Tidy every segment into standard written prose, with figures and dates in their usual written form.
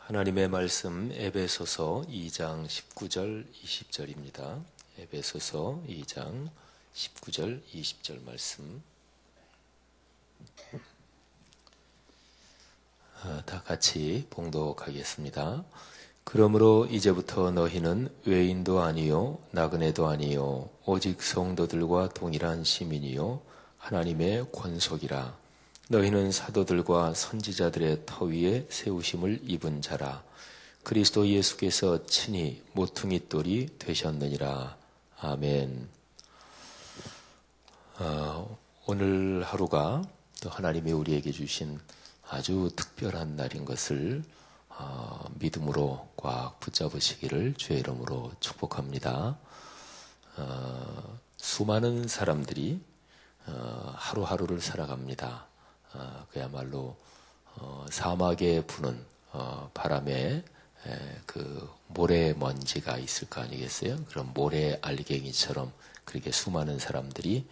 하나님의 말씀 에베소서 2장 19절 20절입니다. 에베소서 2장 19절 20절 말씀 다 같이 봉독하겠습니다. 그러므로 이제부터 너희는 외인도 아니요 나그네도 아니요 오직 성도들과 동일한 시민이요 하나님의 권속이라. 너희는 사도들과 선지자들의 터 위에 세우심을 입은 자라. 그리스도 예수께서 친히 모퉁이 돌이 되셨느니라. 아멘. 오늘 하루가 또 하나님이 우리에게 주신 아주 특별한 날인 것을 믿음으로 꽉 붙잡으시기를 주의 이름으로 축복합니다. 수많은 사람들이 하루하루를 살아갑니다. 그야말로 사막에 부는 바람에 그 모래먼지가 있을 거 아니겠어요? 그런 모래 알갱이처럼 그렇게 수많은 사람들이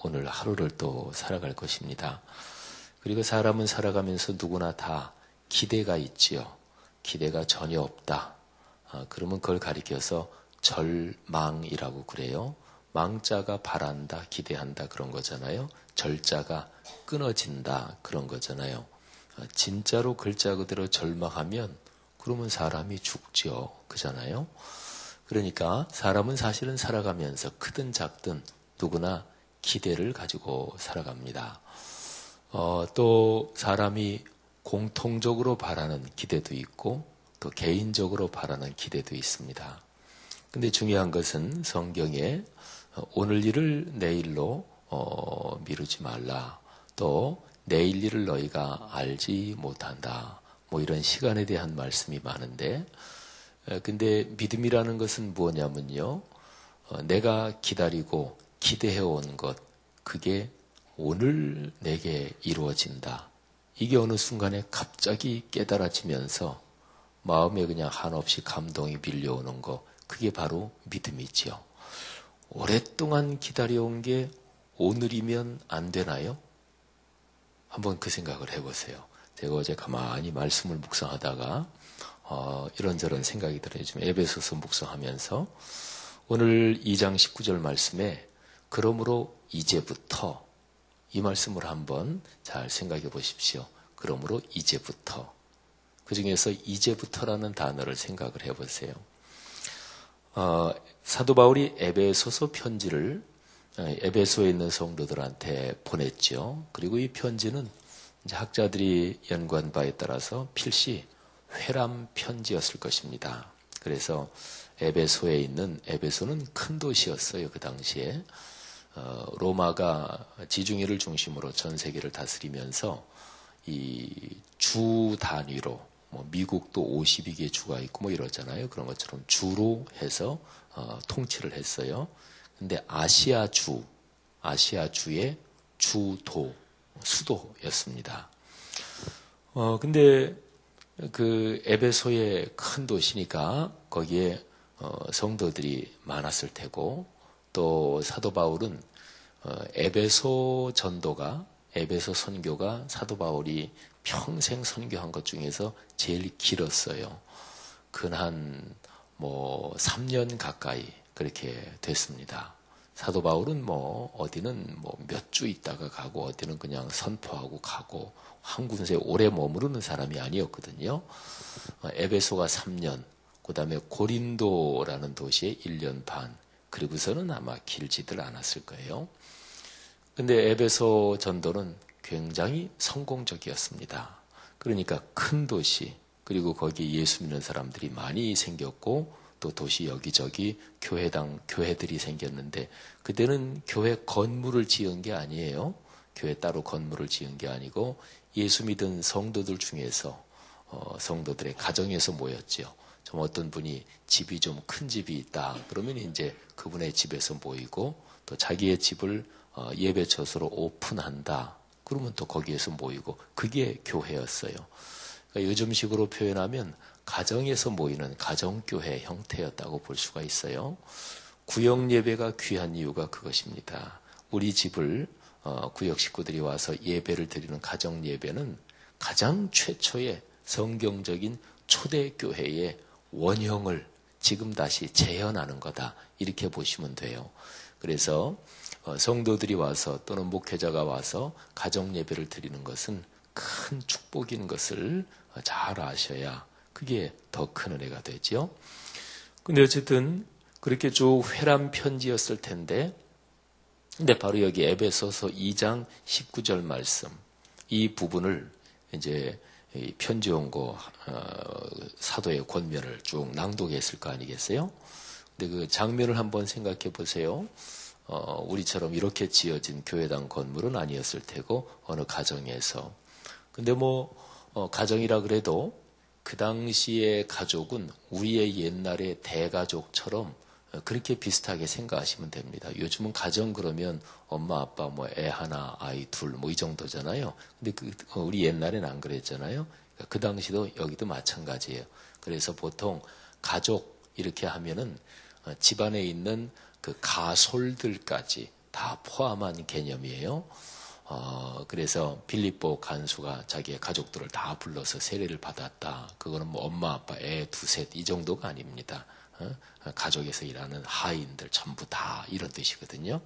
오늘 하루를 또 살아갈 것입니다. 그리고 사람은 살아가면서 누구나 다 기대가 있지요. 기대가 전혀 없다. 그러면 그걸 가리켜서 절망이라고 그래요. 망자가 바란다, 기대한다 그런 거잖아요. 절자가 끊어진다 그런 거잖아요. 진짜로 글자 그대로 절망하면 그러면 사람이 죽죠. 그잖아요. 그러니까 사람은 사실은 살아가면서 크든 작든 누구나 기대를 가지고 살아갑니다. 또 사람이 공통적으로 바라는 기대도 있고 또 개인적으로 바라는 기대도 있습니다. 근데 중요한 것은 성경에 오늘 일을 내일로 미루지 말라. 또 내일 일을 너희가 알지 못한다. 뭐 이런 시간에 대한 말씀이 많은데, 근데 믿음이라는 것은 뭐냐면요. 내가 기다리고 기대해온 것, 그게 오늘 내게 이루어진다. 이게 어느 순간에 갑자기 깨달아지면서 마음에 그냥 한없이 감동이 밀려오는 거, 그게 바로 믿음이지요. 오랫동안 기다려온 게 오늘이면 안 되나요? 한번 그 생각을 해보세요. 제가 어제 가만히 말씀을 묵상하다가 이런저런 생각이 들어요. 지금 에베소서 묵상하면서 오늘 2장 19절 말씀에 그러므로 이제부터 이 말씀을 한번 잘 생각해 보십시오. 그러므로 이제부터. 그 중에서 이제부터라는 단어를 생각을 해보세요. 사도 바울이 에베소서 편지를 에베소에 있는 성도들한테 보냈죠. 그리고 이 편지는 이제 학자들이 연구한 바에 따라서 필시 회람 편지였을 것입니다. 그래서 에베소에 있는 에베소는 큰 도시였어요. 그 당시에 로마가 지중해를 중심으로 전 세계를 다스리면서 이 주 단위로 뭐 미국도 52개 주가 있고 뭐 이러잖아요. 그런 것처럼 주로 해서 통치를 했어요. 근데 아시아주의 주도, 수도였습니다. 근데 그 에베소의 큰 도시니까 거기에 성도들이 많았을 테고 또 사도 바울은 에베소 전도가 에베소 선교가 사도 바울이 평생 선교한 것 중에서 제일 길었어요. 근 뭐 3년 가까이 그렇게 됐습니다. 사도 바울은 뭐 어디는 뭐 몇 주 있다가 가고 어디는 그냥 선포하고 가고 한 군데에 오래 머무르는 사람이 아니었거든요. 에베소가 3년, 그 다음에 고린도라는 도시에 1년 반, 그리고서는 아마 길지들 않았을 거예요. 근데 에베소 전도는 굉장히 성공적이었습니다. 그러니까 큰 도시, 그리고 거기 예수 믿는 사람들이 많이 생겼고 또 도시 여기저기 교회들이 생겼는데 그때는 교회 건물을 지은 게 아니에요. 교회 따로 건물을 지은 게 아니고 예수 믿은 성도들 중에서 성도들의 가정에서 모였죠. 좀 어떤 분이 집이 좀 큰 집이 있다. 그러면 이제 그분의 집에서 모이고 또 자기의 집을 예배처소로 오픈한다. 그러면 또 거기에서 모이고 그게 교회였어요. 그러니까 요즘식으로 표현하면 가정에서 모이는 가정교회 형태였다고 볼 수가 있어요. 구역 예배가 귀한 이유가 그것입니다. 우리 집을 구역 식구들이 와서 예배를 드리는 가정 예배는 가장 최초의 성경적인 초대교회의 원형을 지금 다시 재현하는 거다. 이렇게 보시면 돼요. 그래서 성도들이 와서 또는 목회자가 와서 가정예배를 드리는 것은 큰 축복인 것을 잘 아셔야 그게 더 큰 은혜가 되죠. 근데 어쨌든 그렇게 쭉 회람 편지였을 텐데, 근데 바로 여기 에베소서 2장 19절 말씀, 이 부분을 이제 편지 온 거 사도의 권면을 쭉 낭독했을 거 아니겠어요? 근데 그 장면을 한번 생각해 보세요. 우리처럼 이렇게 지어진 교회당 건물은 아니었을 테고 어느 가정에서. 근데 가정이라 그래도 그 당시의 가족은 우리의 옛날의 대가족처럼 그렇게 비슷하게 생각하시면 됩니다. 요즘은 가정 그러면 엄마, 아빠, 애 하나, 아이 둘, 이 정도잖아요. 근데 우리 옛날에는 안 그랬잖아요. 그 당시도 여기도 마찬가지예요. 그래서 보통 가족 이렇게 하면은 집안에 있는 그 가솔들까지 다 포함한 개념이에요. 그래서 빌립보 간수가 자기의 가족들을 다 불러서 세례를 받았다. 그거는 엄마, 아빠, 애 두셋 이 정도가 아닙니다. 가족에서 일하는 하인들 전부 다 이런 뜻이거든요.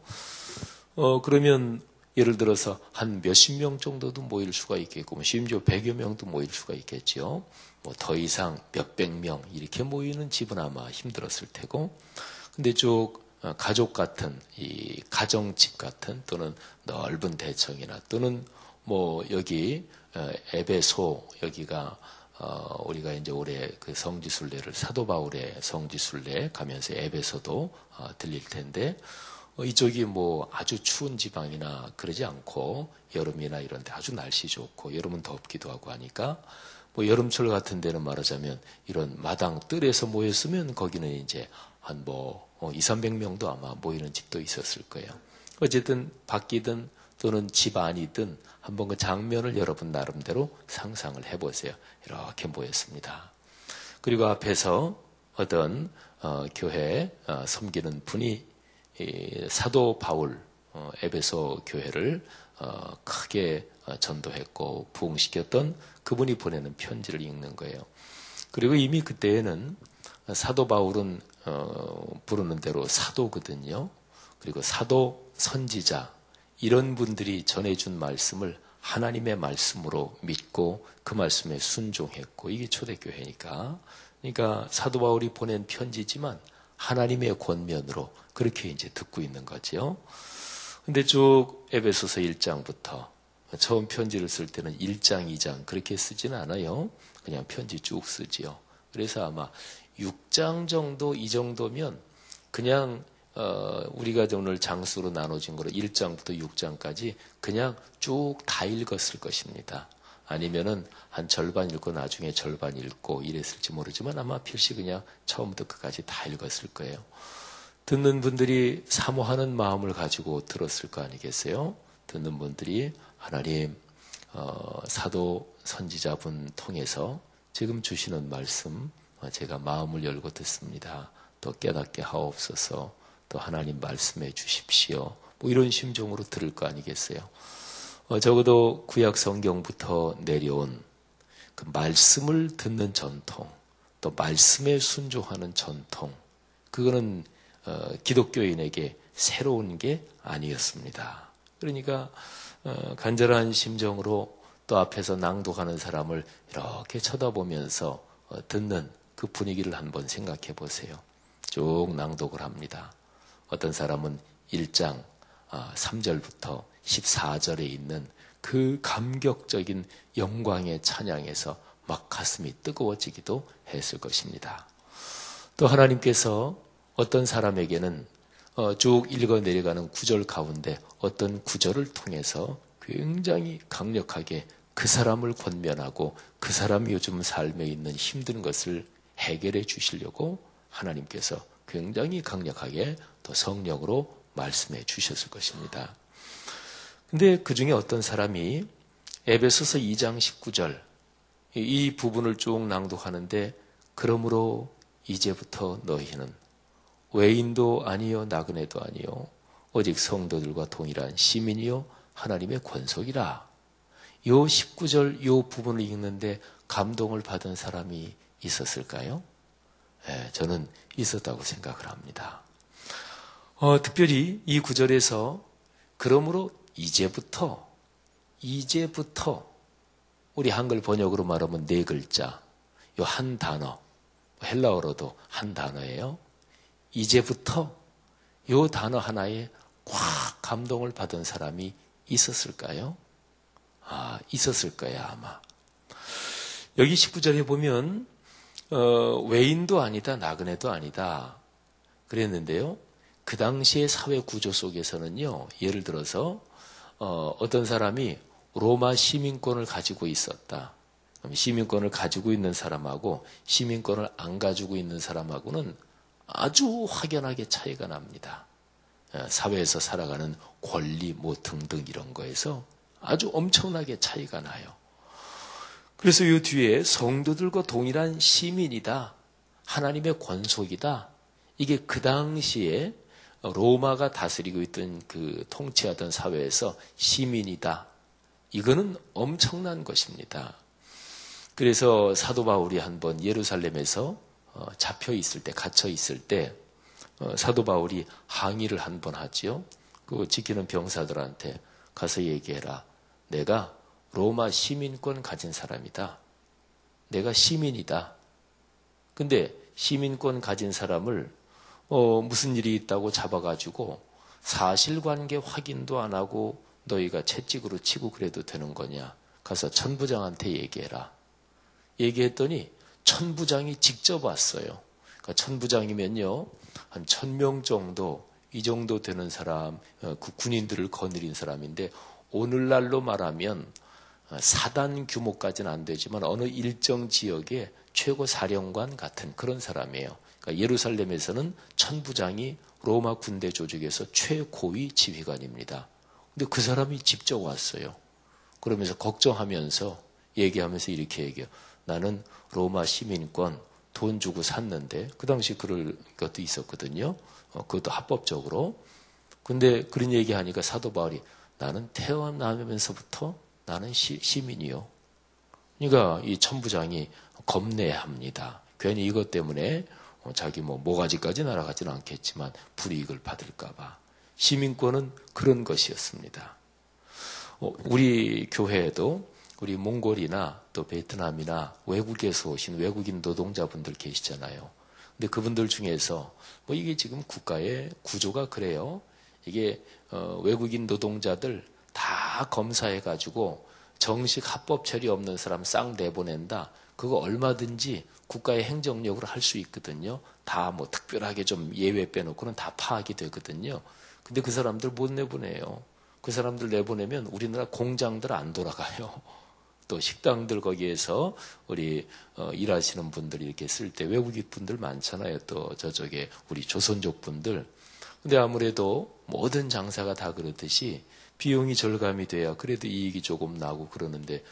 그러면 예를 들어서 한 몇십 명 정도도 모일 수가 있겠고, 심지어 100여 명도 모일 수가 있겠죠. 더 이상 몇백 명 이렇게 모이는 집은 아마 힘들었을 테고, 근데 쭉 가족 같은 이 가정집 같은 또는 넓은 대청이나 또는 여기 에베소 여기가 우리가 이제 올해 그 성지순례를 사도 바울의 성지순례 가면서 에베소도 들릴 텐데 이쪽이 아주 추운 지방이나 그러지 않고 여름이나 이런 데 아주 날씨 좋고 여름은 덥기도 하고 하니까 여름철 같은 데는 말하자면 이런 마당 뜰에서 모였으면 거기는 이제 한 2, 300명도 아마 모이는 집도 있었을 거예요. 어쨌든 밖이든 또는 집 안이든 한번 그 장면을 여러분 나름대로 상상을 해보세요. 이렇게 모였습니다. 그리고 앞에서 어떤 교회 섬기는 분이 사도 바울 에베소 교회를 크게 전도했고 부흥시켰던 그분이 보내는 편지를 읽는 거예요. 그리고 이미 그때에는 사도 바울은 부르는 대로 사도거든요. 그리고 사도, 선지자 이런 분들이 전해준 말씀을 하나님의 말씀으로 믿고 그 말씀에 순종했고 이게 초대교회니까. 그러니까 사도 바울이 보낸 편지지만 하나님의 권면으로 그렇게 이제 듣고 있는 거죠. 근데 쭉 에베소서 1장부터 처음 편지를 쓸 때는 1장, 2장 그렇게 쓰지는 않아요. 그냥 편지 쭉 쓰지요. 그래서 아마 6장 정도 이 정도면 그냥 우리가 오늘 장수로 나눠진 거로 1장부터 6장까지 그냥 쭉 다 읽었을 것입니다. 아니면은 한 절반 읽고 나중에 절반 읽고 이랬을지 모르지만 아마 필시 그냥 처음부터 끝까지 다 읽었을 거예요. 듣는 분들이 사모하는 마음을 가지고 들었을 거 아니겠어요? 듣는 분들이 하나님 사도 선지자분 통해서 지금 주시는 말씀 제가 마음을 열고 듣습니다. 또 깨닫게 하옵소서. 또 하나님 말씀해 주십시오. 이런 심정으로 들을 거 아니겠어요? 적어도 구약 성경부터 내려온 그 말씀을 듣는 전통, 또 말씀에 순종하는 전통, 그거는 기독교인에게 새로운 게 아니었습니다. 그러니까 간절한 심정으로 또 앞에서 낭독하는 사람을 이렇게 쳐다보면서 듣는 그 분위기를 한번 생각해 보세요. 쭉 낭독을 합니다. 어떤 사람은 1장 3절부터 14절에 있는 그 감격적인 영광의 찬양에서 막 가슴이 뜨거워지기도 했을 것입니다. 또 하나님께서 어떤 사람에게는 쭉 읽어 내려가는 구절 가운데 어떤 구절을 통해서 굉장히 강력하게 그 사람을 권면하고 그 사람이 요즘 삶에 있는 힘든 것을 해결해 주시려고 하나님께서 굉장히 강력하게 또 성령으로 말씀해 주셨을 것입니다. 근데 그 중에 어떤 사람이 에베소서 2장 19절 이 부분을 쭉 낭독하는데 그러므로 이제부터 너희는 외인도 아니요 나그네도 아니요 오직 성도들과 동일한 시민이요 하나님의 권속이라. 요 19절 요 부분을 읽는데 감동을 받은 사람이 있었을까요? 네, 저는 있었다고 생각을 합니다. 특별히 이 구절에서 그러므로 이제부터 우리 한글 번역으로 말하면 네 글자, 요 한 단어, 헬라어로도 한 단어예요. 이제부터 요 단어 하나에 꽉 감동을 받은 사람이 있었을까요? 있었을 거야 아마. 여기 19절에 보면 외인도 아니다, 나그네도 아니다 그랬는데요. 그 당시의 사회 구조 속에서는요, 예를 들어서 어떤 사람이 로마 시민권을 가지고 있었다. 그럼 시민권을 가지고 있는 사람하고 시민권을 안 가지고 있는 사람하고는 아주 확연하게 차이가 납니다. 사회에서 살아가는 권리 등등 이런 거에서 아주 엄청나게 차이가 나요. 그래서 이 뒤에 성도들과 동일한 시민이다. 하나님의 권속이다. 이게 그 당시에 로마가 다스리고 있던 그 통치하던 사회에서 시민이다. 이거는 엄청난 것입니다. 그래서 사도 바울이 한번 예루살렘에서 잡혀 있을 때, 갇혀 있을 때 사도 바울이 항의를 한번 하지요. 그 지키는 병사들한테 가서 얘기해라. 내가 로마 시민권 가진 사람이다. 내가 시민이다. 근데 시민권 가진 사람을 무슨 일이 있다고 잡아가지고 사실관계 확인도 안 하고 너희가 채찍으로 치고 그래도 되는 거냐. 가서 천부장한테 얘기해라. 얘기했더니 천부장이 직접 왔어요. 그러니까 천부장이면요. 한 1000명 정도, 이 정도 되는 사람, 그 군인들을 거느린 사람인데 오늘날로 말하면 사단 규모까지는 안 되지만 어느 일정 지역의 최고 사령관 같은 그런 사람이에요. 그러니까 예루살렘에서는 천부장이 로마 군대 조직에서 최고위 지휘관입니다. 근데 그 사람이 직접 왔어요. 그러면서 걱정하면서 얘기하면서 이렇게 얘기해요. 나는 로마 시민권 돈 주고 샀는데 그 당시 그럴 것도 있었거든요. 그것도 합법적으로. 근데 그런 얘기하니까 사도 바울이 나는 태어나면서부터 나는 시민이요. 그러니까 이 천부장이 겁내합니다. 괜히 이것 때문에 자기 모가지까지 날아가지는 않겠지만 불이익을 받을까봐. 시민권은 그런 것이었습니다. 우리 교회에도 우리 몽골이나 또 베트남이나 외국에서 오신 외국인 노동자분들 계시잖아요. 근데 그분들 중에서 이게 지금 국가의 구조가 그래요. 이게 외국인 노동자들 다 검사해가지고 정식 합법 처리 없는 사람 싹 내보낸다. 그거 얼마든지 국가의 행정력으로 할 수 있거든요. 다 특별하게 좀 예외 빼놓고는 다 파악이 되거든요. 근데 그 사람들 못 내보내요. 그 사람들 내보내면 우리나라 공장들 안 돌아가요. 또 식당들 거기에서 우리 일하시는 분들이 이렇게 쓸 때 외국인 분들 많잖아요. 또 저쪽에 우리 조선족 분들. 근데 아무래도 모든 장사가 다 그렇듯이 비용이 절감이 돼야 그래도 이익이 조금 나고 그러는데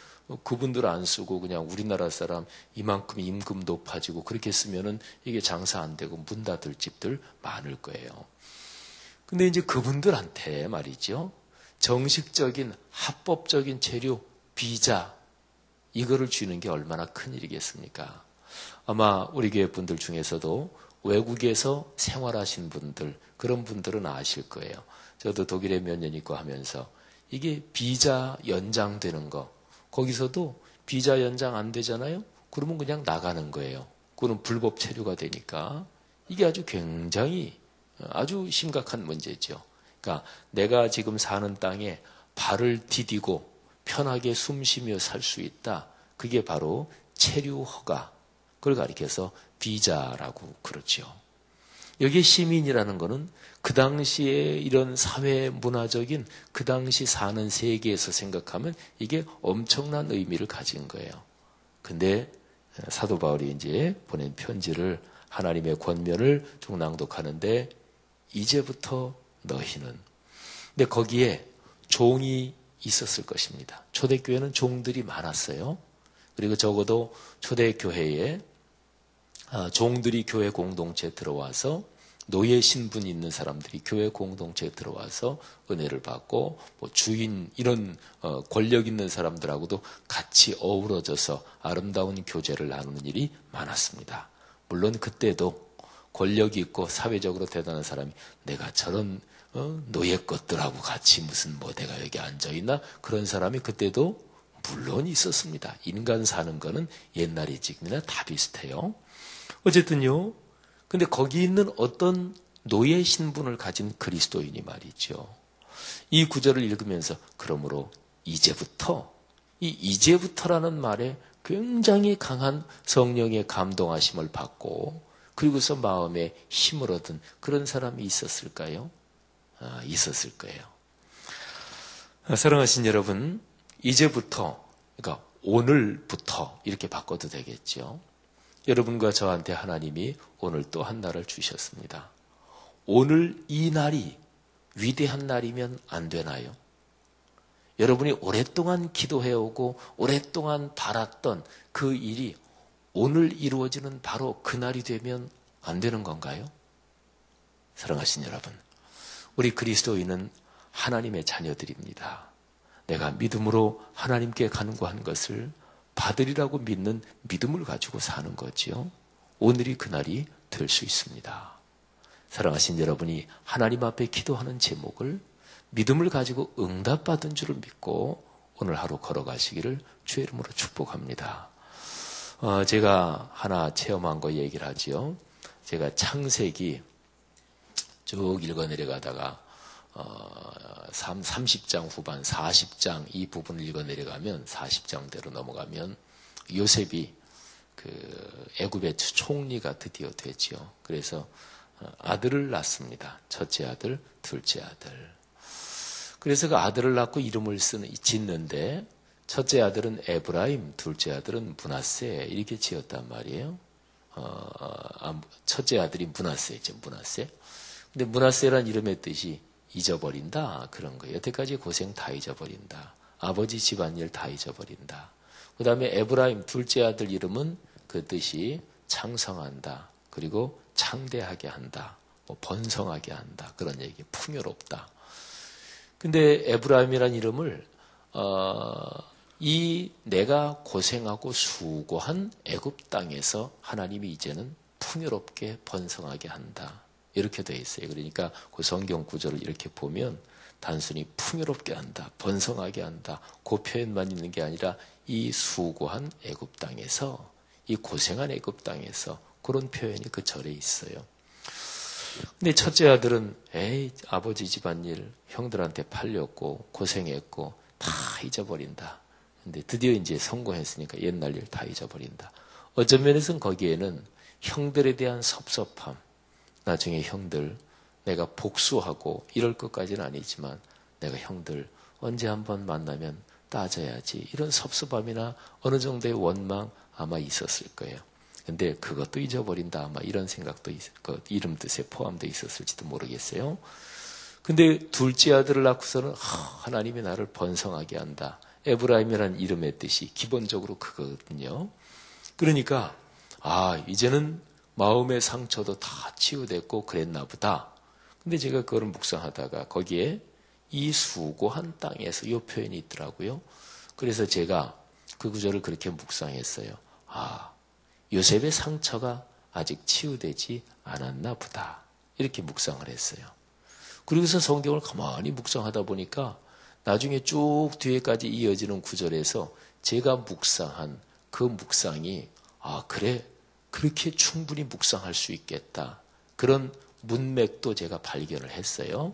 그분들 안 쓰고 그냥 우리나라 사람 이만큼 임금 높아지고 그렇게 쓰면은 이게 장사 안 되고 문 닫을 집들 많을 거예요. 근데 이제 그분들한테 말이죠. 정식적인 합법적인 재료, 비자 이거를 주는 게 얼마나 큰일이겠습니까? 아마 우리 교회 분들 중에서도 외국에서 생활하신 분들 그런 분들은 아실 거예요. 저도 독일에 몇 년 있고 하면서 이게 비자 연장되는 거 거기서도 비자 연장 안 되잖아요? 그러면 그냥 나가는 거예요. 그거는 불법 체류가 되니까 이게 아주 굉장히 아주 심각한 문제죠. 그러니까 내가 지금 사는 땅에 발을 디디고 편하게 숨쉬며 살 수 있다. 그게 바로 체류 허가. 그걸 가리켜서 비자라고 그러죠. 여기에 시민이라는 거는 그 당시에 이런 사회 문화적인 그 당시 사는 세계에서 생각하면 이게 엄청난 의미를 가진 거예요. 근데 사도 바울이 이제 보낸 편지를 하나님의 권면을 쭉 낭독하는데 이제부터 너희는. 근데 거기에 종이 있었을 것입니다. 초대교회는 종들이 많았어요. 그리고 적어도 초대교회에 종들이 교회 공동체에 들어와서 노예 신분 있는 사람들이 교회 공동체에 들어와서 은혜를 받고 뭐 주인 이런 권력 있는 사람들하고도 같이 어우러져서 아름다운 교제를 나누는 일이 많았습니다. 물론 그때도 권력이 있고 사회적으로 대단한 사람이 내가 저런 노예 것들하고 같이 무슨 뭐 내가 여기 앉아있나 그런 사람이 그때도 물론 있었습니다. 인간 사는 거는 옛날이 지금이나 다 비슷해요. 어쨌든요. 근데 거기 있는 어떤 노예 신분을 가진 그리스도인이 말이죠. 이 구절을 읽으면서 그러므로 이제부터 이 이제부터라는 말에 굉장히 강한 성령의 감동하심을 받고 그리고서 마음에 힘을 얻은 그런 사람이 있었을까요? 있었을 거예요. 사랑하신 여러분, 이제부터 그러니까 오늘부터 이렇게 바꿔도 되겠죠. 여러분과 저한테 하나님이 오늘 또 한 날을 주셨습니다. 오늘 이 날이 위대한 날이면 안 되나요? 여러분이 오랫동안 기도해오고 오랫동안 바랐던 그 일이 오늘 이루어지는 바로 그 날이 되면 안 되는 건가요? 사랑하신 여러분, 우리 그리스도인은 하나님의 자녀들입니다. 내가 믿음으로 하나님께 간구한 것을 받으리라고 믿는 믿음을 가지고 사는 거지요. 오늘이 그날이 될 수 있습니다. 사랑하신 여러분이 하나님 앞에 기도하는 제목을 믿음을 가지고 응답받은 줄을 믿고 오늘 하루 걸어가시기를 주의 이름으로 축복합니다. 제가 하나 체험한 거 얘기를 하지요. 제가 창세기 쭉 읽어 내려가다가 30장 후반 40장 이 부분을 읽어 내려가면 40장대로 넘어가면 요셉이 그 애굽의 총리가 드디어 되지요. 그래서 아들을 낳습니다. 첫째 아들, 둘째 아들. 그래서 그 아들을 낳고 이름을 짓는데 첫째 아들은 에브라임, 둘째 아들은 므낫세 이렇게 지었단 말이에요. 첫째 아들이 므낫세죠, 므낫세. 근데 므낫세란 이름의 뜻이 잊어버린다 그런 거예요. 여태까지 고생 다 잊어버린다. 아버지 집안일 다 잊어버린다. 그 다음에 에브라임 둘째 아들 이름은 그 뜻이 창성한다. 그리고 창대하게 한다. 뭐 번성하게 한다. 그런 얘기. 풍요롭다. 근데 에브라임이란 이름을 이 내가 고생하고 수고한 애굽 땅에서 하나님이 이제는 풍요롭게 번성하게 한다. 이렇게 되어 있어요. 그러니까 그 성경 구절을 이렇게 보면 단순히 풍요롭게 한다, 번성하게 한다, 그 표현만 있는 게 아니라 이 수고한 애굽 땅에서, 이 고생한 애굽 땅에서 그런 표현이 그 절에 있어요. 근데 첫째 아들은 아버지 집안일 형들한테 팔렸고 고생했고 다 잊어버린다. 근데 드디어 이제 성공했으니까 옛날 일 다 잊어버린다. 어떤 면에서는 거기에는 형들에 대한 섭섭함, 나중에 형들 내가 복수하고 이럴 것까지는 아니지만 내가 형들 언제 한번 만나면 따져야지 이런 섭섭함이나 어느 정도의 원망 아마 있었을 거예요. 근데 그것도 잊어버린다 아마 이런 생각도 이름 뜻에 포함되어 있었을지도 모르겠어요. 근데 둘째 아들을 낳고서는 하나님이 나를 번성하게 한다. 에브라임이라는 이름의 뜻이 기본적으로 그거거든요. 그러니까 이제는 마음의 상처도 다 치유됐고 그랬나 보다. 근데 제가 그걸 묵상하다가 거기에 이 수고한 땅에서 이 표현이 있더라고요. 그래서 제가 그 구절을 그렇게 묵상했어요. 요셉의 상처가 아직 치유되지 않았나 보다. 이렇게 묵상을 했어요. 그러고서 성경을 가만히 묵상하다 보니까 나중에 쭉 뒤에까지 이어지는 구절에서 제가 묵상한 그 묵상이 그래 그렇게 충분히 묵상할 수 있겠다. 그런 문맥도 제가 발견을 했어요.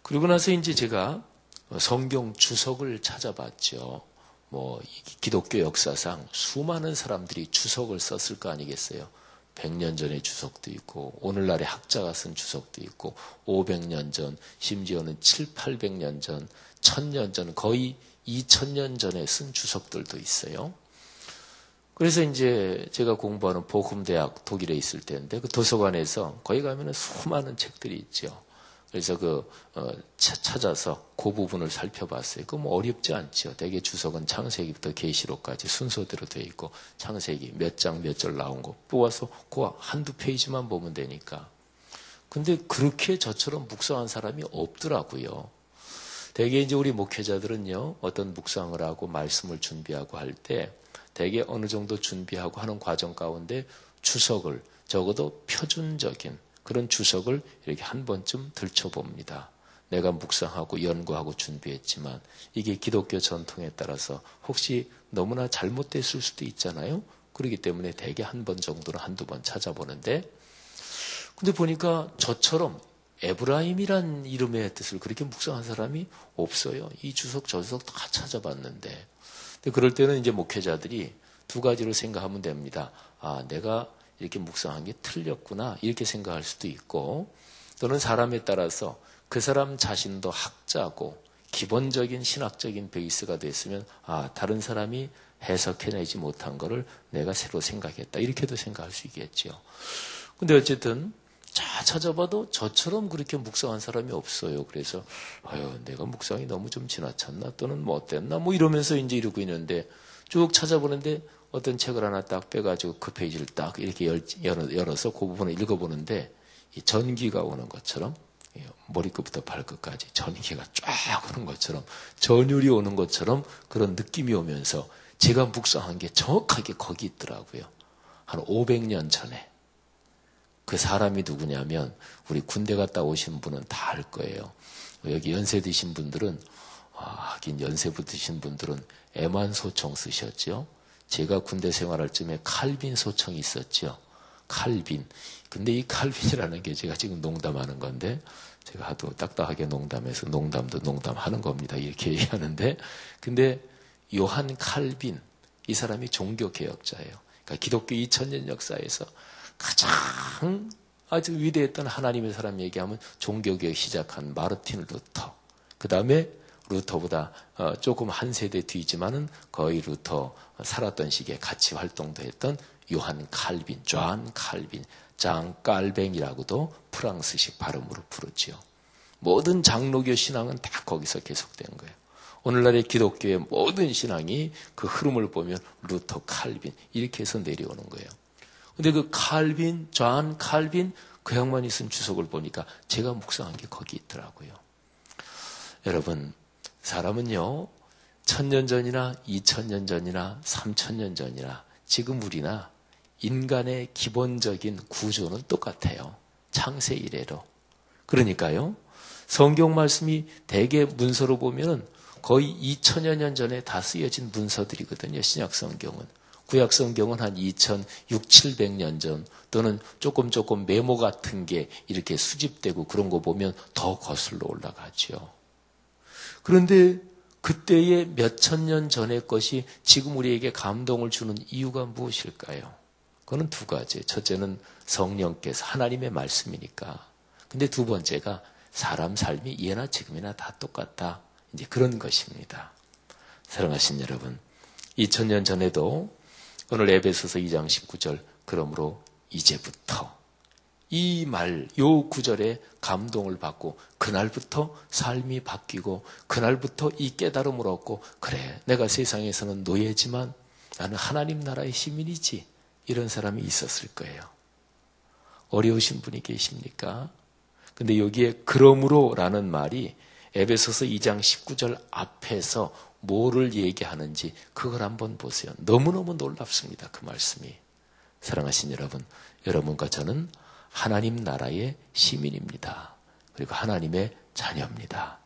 그리고 나서 이제 제가 성경 주석을 찾아봤죠. 기독교 역사상 수많은 사람들이 주석을 썼을 거 아니겠어요. 100년 전의 주석도 있고 오늘날의 학자가 쓴 주석도 있고 500년 전, 심지어는 7, 800년 전, 1000년 전, 거의 2000년 전에 쓴 주석들도 있어요. 그래서 이제 제가 공부하는 보쿰대학 독일에 있을 때인데 그 도서관에서 거기 가면은 수많은 책들이 있죠. 그래서 찾아서 그 부분을 살펴봤어요. 어렵지 않죠. 대개 주석은 창세기부터 계시록까지 순서대로 되어 있고 창세기 몇 장 몇 절 나온 거 뽑아서 그 한두 페이지만 보면 되니까. 근데 그렇게 저처럼 묵상한 사람이 없더라고요. 대개 이제 우리 목회자들은요, 어떤 묵상을 하고 말씀을 준비하고 할 때 대개 어느 정도 준비하고 하는 과정 가운데 주석을, 적어도 표준적인 그런 주석을 이렇게 한 번쯤 들춰봅니다. 내가 묵상하고 연구하고 준비했지만 이게 기독교 전통에 따라서 혹시 너무나 잘못됐을 수도 있잖아요. 그렇기 때문에 대개 한 번 정도는 한두 번 찾아보는데, 근데 보니까 저처럼 에브라임이란 이름의 뜻을 그렇게 묵상한 사람이 없어요. 이 주석 저 주석 다 찾아봤는데. 근데 그럴 때는 이제 목회자들이 두 가지로 생각하면 됩니다. 아, 내가 이렇게 묵상한 게 틀렸구나, 이렇게 생각할 수도 있고, 또는 사람에 따라서 그 사람 자신도 학자고 기본적인 신학적인 베이스가 됐으면, 아, 다른 사람이 해석해내지 못한 거를 내가 새로 생각했다, 이렇게도 생각할 수 있겠죠. 근데 어쨌든 자 찾아봐도 저처럼 그렇게 묵상한 사람이 없어요. 그래서 아유, 내가 묵상이 너무 좀 지나쳤나, 또는 뭐 어땠나, 뭐 이러면서 이제 이러고 있는데, 쭉 찾아보는데 어떤 책을 하나 딱 빼가지고 그 페이지를 딱 이렇게 열어서 그 부분을 읽어보는데, 이 전기가 오는 것처럼, 머리끝부터 발끝까지 전기가 쫙 오는 것처럼, 전율이 오는 것처럼 그런 느낌이 오면서 제가 묵상한 게 정확하게 거기 있더라고요. 한 500년 전에. 그 사람이 누구냐면, 우리 군대 갔다 오신 분은 다 알 거예요. 여기 연세 드신 분들은, 하긴 연세 드신 분들은 애만 소총 쓰셨죠. 제가 군대 생활할 쯤에 칼빈 소총이 있었죠. 칼빈. 근데 이 칼빈이라는 게 제가 지금 농담하는 건데, 제가 하도 딱딱하게 농담해서 농담도 농담하는 겁니다, 이렇게 얘기하는데, 근데 요한 칼빈, 이 사람이 종교개혁자예요. 그러니까 기독교 2000년 역사에서 가장 아주 위대했던 하나님의 사람 얘기하면 종교개혁 시작한 마르틴 루터, 그 다음에 루터보다 조금 한 세대 뒤지만은 거의 루터 살았던 시기에 같이 활동도 했던 요한 칼빈, 존 칼빈, 장 깔뱅이라고도 프랑스식 발음으로 부르지요. 모든 장로교 신앙은 다 거기서 계속된 거예요. 오늘날의 기독교의 모든 신앙이 그 흐름을 보면 루터, 칼빈 이렇게 해서 내려오는 거예요. 근데 그 칼빈, 존 칼빈, 그 양반이 쓴 주석을 보니까 제가 묵상한 게 거기 있더라고요. 여러분, 사람은요, 1000년 전이나 2000년 전이나 3000년 전이나 지금 우리나 인간의 기본적인 구조는 똑같아요. 창세 이래로. 그러니까요, 성경 말씀이 대개 문서로 보면 거의 2000여 년 전에 다 쓰여진 문서들이거든요. 신약 성경은. 구약 성경은 한 2600, 700년 전, 또는 조금 메모 같은 게 이렇게 수집되고 그런 거 보면 더 거슬러 올라가죠. 그런데 그때의 몇천 년 전의 것이 지금 우리에게 감동을 주는 이유가 무엇일까요? 그거는 두 가지. 첫째는 성령께서, 하나님의 말씀이니까. 근데 두 번째가 사람 삶이 예나 지금이나 다 똑같다, 이제 그런 것입니다. 사랑하신 여러분, 2000년 전에도 오늘 에베소서 2장 19절, 그러므로 이제부터, 이 말, 요 구절에 감동을 받고 그날부터 삶이 바뀌고 그날부터 이 깨달음을 얻고, 그래, 내가 세상에서는 노예지만 나는 하나님 나라의 시민이지, 이런 사람이 있었을 거예요. 어려우신 분이 계십니까? 근데 여기에 그러므로 라는 말이 에베소서 2장 19절 앞에서 뭐를 얘기하는지 그걸 한번 보세요. 너무너무 놀랍습니다, 그 말씀이. 사랑하신 여러분, 여러분과 저는 하나님 나라의 시민입니다. 그리고 하나님의 자녀입니다.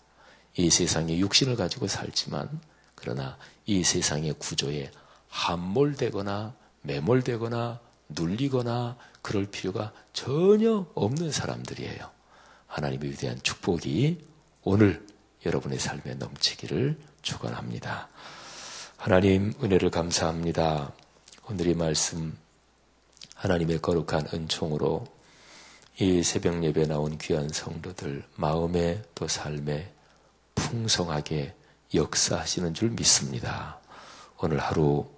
이 세상에 육신을 가지고 살지만, 그러나 이 세상의 구조에 함몰되거나 매몰되거나 눌리거나 그럴 필요가 전혀 없는 사람들이에요. 하나님의 위대한 축복이 오늘 여러분의 삶에 넘치기를 축원합니다. 하나님, 은혜를 감사합니다. 오늘의 말씀, 하나님의 거룩한 은총으로 이 새벽 예배 나온 귀한 성도들 마음에 또 삶에 풍성하게 역사하시는 줄 믿습니다. 오늘 하루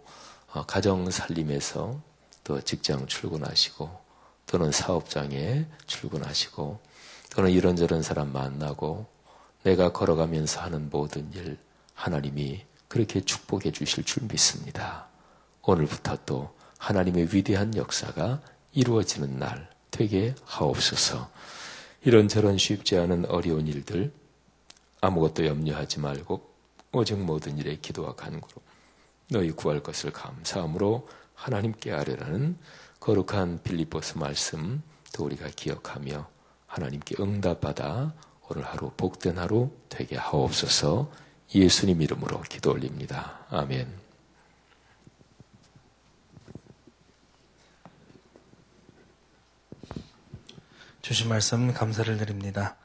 가정 살림에서 또 직장 출근하시고, 또는 사업장에 출근하시고, 또는 이런저런 사람 만나고 내가 걸어가면서 하는 모든 일, 하나님이 그렇게 축복해 주실 줄 믿습니다. 오늘부터 또 하나님의 위대한 역사가 이루어지는 날 되게 하옵소서. 이런저런 쉽지 않은 어려운 일들 아무것도 염려하지 말고 오직 모든 일에 기도와 간구로 너희 구할 것을 감사함으로 하나님께 아뢰라는 거룩한 빌립보서 말씀 또 우리가 기억하며 하나님께 응답받아 오늘 하루 복된 하루 되게 하옵소서. 예수님 이름으로 기도 올립니다. 아멘. 주신 말씀 감사를 드립니다.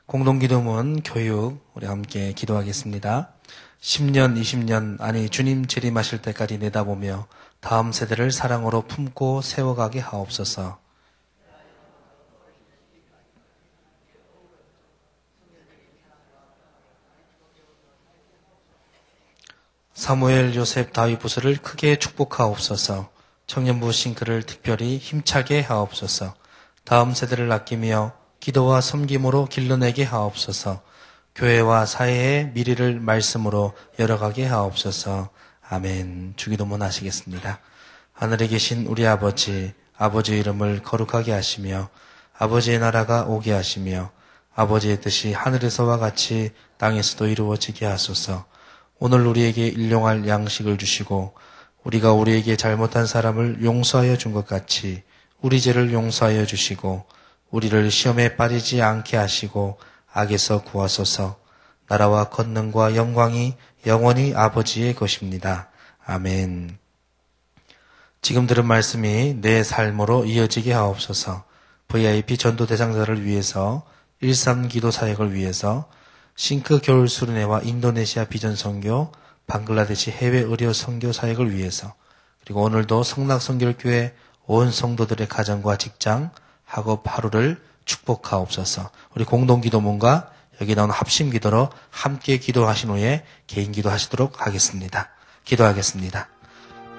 공동기도문 교육 우리 함께 기도하겠습니다. 10년, 20년 아니 주님 재림하실 때까지 내다보며 다음 세대를 사랑으로 품고 세워가게 하옵소서. 사무엘, 요셉, 다윗 부서를 크게 축복하옵소서. 청년부 싱크를 특별히 힘차게 하옵소서. 다음 세대를 아끼며 기도와 섬김으로 길러내게 하옵소서. 교회와 사회의 미래를 말씀으로 열어가게 하옵소서. 아멘. 주기도문 하시겠습니다. 하늘에 계신 우리 아버지, 아버지의 이름을 거룩하게 하시며 아버지의 나라가 오게 하시며 아버지의 뜻이 하늘에서와 같이 땅에서도 이루어지게 하소서. 오늘 우리에게 일용할 양식을 주시고 우리가 우리에게 잘못한 사람을 용서하여 준 것 같이 우리 죄를 용서하여 주시고 우리를 시험에 빠지지 않게 하시고 악에서 구하소서. 나라와 권능과 영광이 영원히 아버지의 것입니다. 아멘. 지금 들은 말씀이 내 삶으로 이어지게 하옵소서. VIP 전도 대상자를 위해서, 일삼기도 사역을 위해서, 싱크 겨울 수련회와 인도네시아 비전 선교, 방글라데시 해외 의료 선교 사역을 위해서, 그리고 오늘도 성락선결교회 온 성도들의 가정과 직장, 학업 하루를 축복하옵소서. 우리 공동기도문과 여기 나온 합심기도로 함께 기도하신 후에 개인 기도하시도록 하겠습니다. 기도하겠습니다.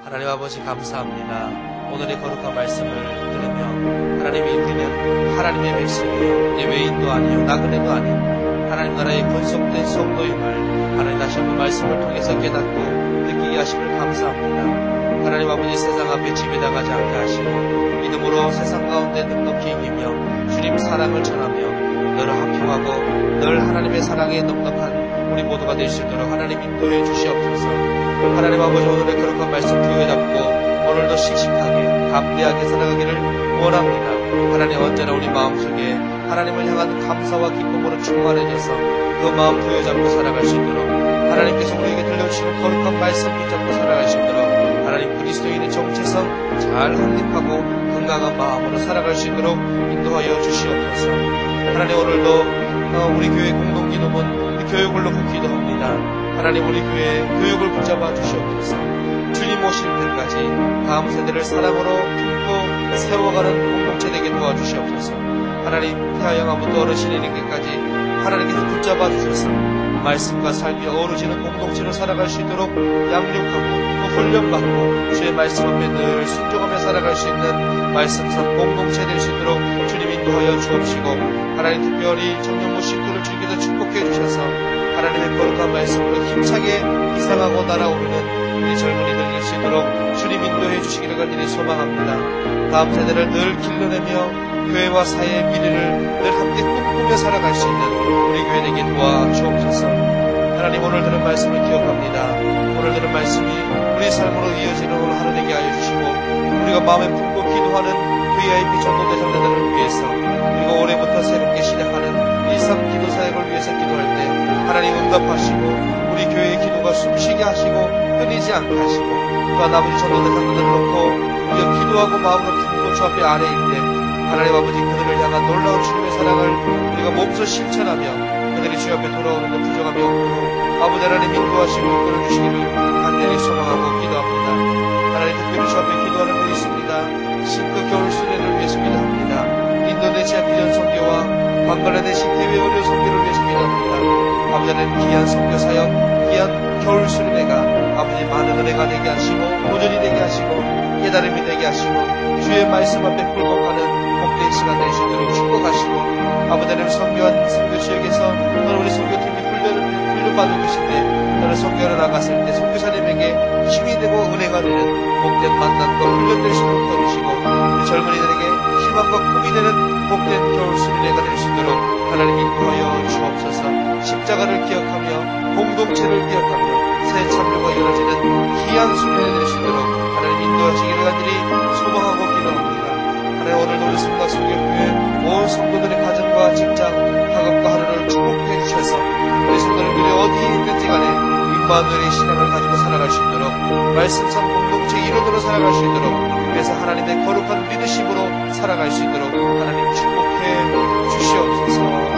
하나님 아버지 감사합니다. 오늘의 거룩한 말씀을 들으며 하나님이 우리는 하나님의 백성이요 외인도 아니요 나그네도 아니요 하나님 나라의 권속된 성도임을 하나님 다시 한번 말씀을 통해서 깨닫고 느끼게 하심을 감사합니다. 하나님 아버지 세상 앞에 지배당하지 않게 하시고 믿음으로 세상 가운데 넉넉히 이기며 주님 사랑을 전하며 늘 합평하고 늘 하나님의 사랑에 넉넉한 우리 모두가 될 수 있도록 하나님 인도해 주시옵소서. 하나님 아버지 오늘의 거룩한 말씀 기회 잡고 오늘도 씩씩하게 담대하게 살아가기를 원합니다. 하나님 언제나 우리 마음속에 하나님을 향한 감사와 기쁨으로 충만해져서 그 마음 부여잡고 살아갈 수 있도록 하나님께서 우리에게 들려주시는 거룩한 말씀 붙잡고 살아갈 수 있도록 하나님 그리스도인의 정체성 잘 확립하고 건강한 마음으로 살아갈 수 있도록 인도하여 주시옵소서. 하나님 오늘도 우리 교회 공동기도문 교육을 놓고 기도합니다. 하나님 우리 교회 교육을 붙잡아 주시옵소서. 주님 오실 때까지 다음 세대를 사랑으로 품고 세워가는 공동체 되게 도와주시옵소서. 하나님 태아영아부터 어르신이 되기까지 하나님께서 붙잡아 주셔서 말씀과 삶이 어우러지는 공동체로 살아갈 수 있도록 양육하고 또 훈련받고 주의 말씀 앞에 늘 순종하며 살아갈 수 있는 말씀상 공동체 될 수 있도록 주님 인도하여 주옵시고 하나님 특별히 청년부 식구를 주님께서 축복해 주셔서 하나님의 거룩한 말씀으로 힘차게 이상하고 날아오르는 우리 젊은이들 될 수 있도록 주님 인도해 주시기를 간절히 소망합니다. 다음 세대를 늘 길러내며 교회와 사회의 미래를 늘 함께 꿈꾸며 살아갈 수 있는 우리 교회 되게 도와주옵소서. 하나님 오늘 들은 말씀을 기억합니다. 오늘 들은 말씀이 우리 삶으로 이어지는 오늘 하루 되게 하여 주시고 우리가 마음에 품고 기도하는 VIP 전도 대상자들을 위해서 그리고 올해부터 새롭게 시작하는 일상 기도 사역을 위해서 기도할 때 하나님 응답하시고 우리 교회의 기도가 숨쉬게 하시고 끊이지 않게 하시고 또한 아버지 전도 대상자들을 놓고 우리가 기도하고 마음으로 품고 주 앞에 아래일 때 하나님 아버지 그들을 향한 놀라운 주님의 사랑을 우리가 몸소 실천하며 그들이 주 앞에 돌아오는 것 부정함이 없고 아버지 하나님 인도하시고 이끌어주시기를 간절히 소망하고 기도합니다. 하나님 특별히 주 앞에 기도하는 분이 있습니다. 싱크 겨울 수련을 위해서 기도합니다. 인도네시아 비전 선교와 방글라데시 해외 의료 선교를 위해서 기도합니다. 아버지 하나님 귀한 선교 사역, 귀한 겨울 수련회가 아버지 많은 은혜가 되게 하시고 도전이 되게 하시고 깨달음이 되게 하시고 주의 말씀 앞에 굴복하는 복된 시간 될 수 있도록 축복하시고 아버지 하나님 선교한 선교 지역에서 오늘 우리 선교팀이 훈련받고 계신데 저는 선교를 나갔을 때 선교사님에게 힘이 되고 은혜가 되는 복된 만남과 훈련될 수 있도록 도와주시고 우리 젊은이들에게 희망과 꿈이 되는 복된 겨울 수련회가 될 수 있도록 하나님 인도하여 주옵소서. 십자가를 기억하며 공동체를 기억하며 새 참여가 이루어지는 귀한 수련회 될 수 있도록 하나님 인도하시기를 간절히 소망하고 기도합니다. 하나님 오늘 우리 성과 성교회 온 성도들의 가정과 직장, 학업과 하루를 축복해 주셔서 우리 성도들이 어디에 있는지 간에 임마누엘의 신앙을 가지고 살아갈 수 있도록 말씀상 공동체 이론으로 살아갈 수 있도록 그래서 하나님의 거룩한 리더십으로 살아갈 수 있도록 하나님 축복해 주시옵소서.